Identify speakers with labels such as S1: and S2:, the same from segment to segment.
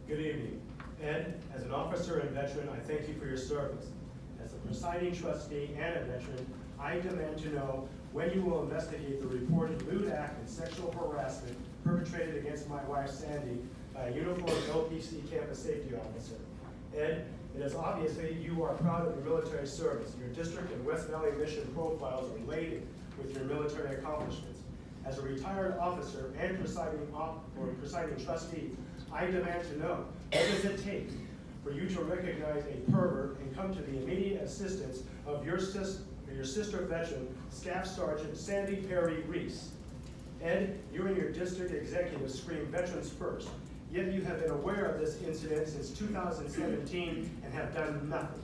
S1: Good evening. Ed, as an officer and veteran, I thank you for your service. As a presiding trustee and a veteran, I demand to know when you will investigate the reported lewd act and sexual harassment perpetrated against my wife Sandy by a uniformed LPC campus safety officer. Ed, it is obviously you are proud of your military service. Your district and West Valley mission profiles are laden with your military accomplishments. As a retired officer and presiding trustee, I demand to know, what does it take for you to recognize a pervert and come to the immediate assistance of your sister veteran, Staff Sergeant Sandy Perry Rees? Ed, you and your district executives scream veterans first, yet you have been aware of this incident since 2017 and have done nothing.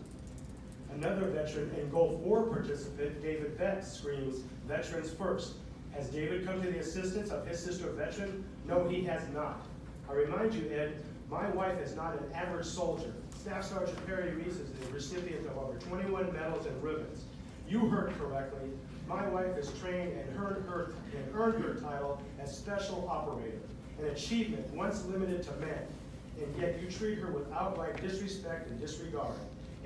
S1: Another veteran and Gulf War participant, David Vett, screams veterans first. Has David come to the assistance of his sister veteran? No, he has not. I remind you, Ed, my wife is not an average soldier. Staff Sergeant Perry Rees is the recipient of over 21 medals and ribbons. You heard correctly. My wife is trained and earned her title as Special Operator, an achievement once limited to men, and yet you treat her with outright disrespect and disregard.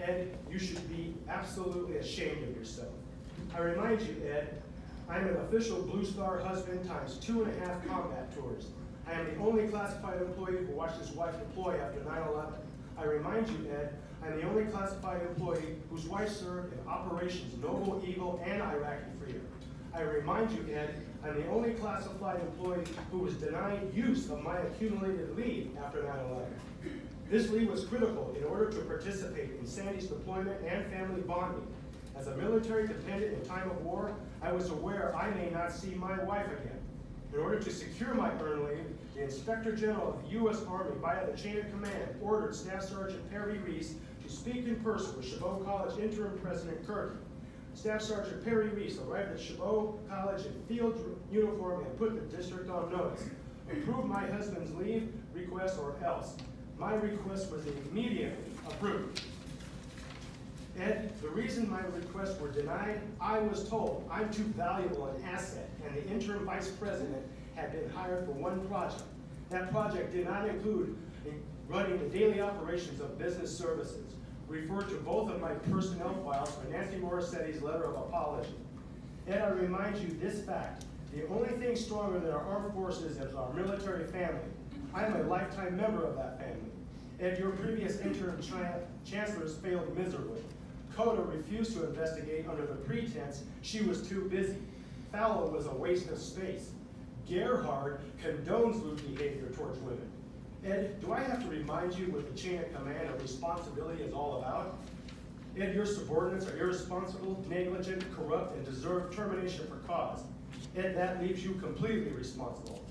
S1: Ed, you should be absolutely ashamed of yourself. I remind you, Ed, I am an official Blue Star husband times 2.5 combat tours. I am the only classified employee who watched his wife deploy after 9/11. I remind you, Ed, I am the only classified employee whose wife served in Operations Noble Eagle and Iraqi Freedom. I remind you, Ed, I'm the only classified employee who was denied use of my accumulated leave after 9/11. This leave was critical in order to participate in Sandy's deployment and family bonding. As a military dependent in time of war, I was aware I may not see my wife again. In order to secure my earned leave, the Inspector General of the U.S. Army, via the chain of command, ordered Staff Sergeant Perry Rees to speak in person with Chabot College Interim President Kirk. Staff Sergeant Perry Rees arrived at Chabot College in field uniform and put the district on notice. Approve my husband's leave request or else. My request was immediately approved. Ed, the reason my requests were denied, I was told I'm too valuable an asset, and the interim vice president had been hired for one project. That project did not include running the daily operations of business services. Refer to both of my personnel files for Nancy Morissetti's letter of apology. Ed, I remind you this fact: the only thing stronger than our armed forces is our military family. I am a lifetime member of that family. Ed, your previous interim chancellors failed miserably. Coda refused to investigate under the pretense she was too busy. Fallow was a waste of space. Gerhard condones lewd behavior towards women. Ed, do I have to remind you what the chain of command of responsibility is all about? Ed, your subordinates are irresponsible, negligent, corrupt, and deserve termination for cause. Ed, that leaves you completely responsible.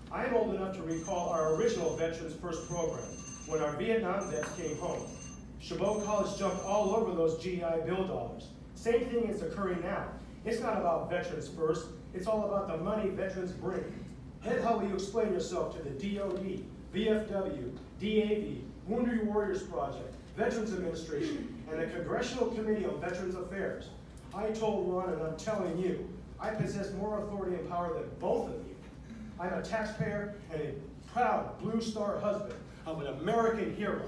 S1: I am old enough to recall our original Veterans First program, when our Vietnam vets came home. Chabot College jumped all over those GI Bill dollars. Same thing is occurring now. It's not about Veterans First, it's all about the money veterans bring. Ed, how will you explain yourself to the DOD, VFW, DAV, Wounded Warriors Project, Veterans Administration, and the Congressional Committee on Veterans Affairs? I told Ron, and I'm telling you, I possess more authority and power than both of you. I'm a taxpayer and a proud Blue Star husband of an American hero.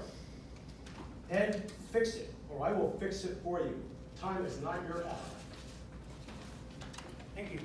S1: Ed, fix it, or I will fix it for you. Time is not your ally.
S2: Thank you.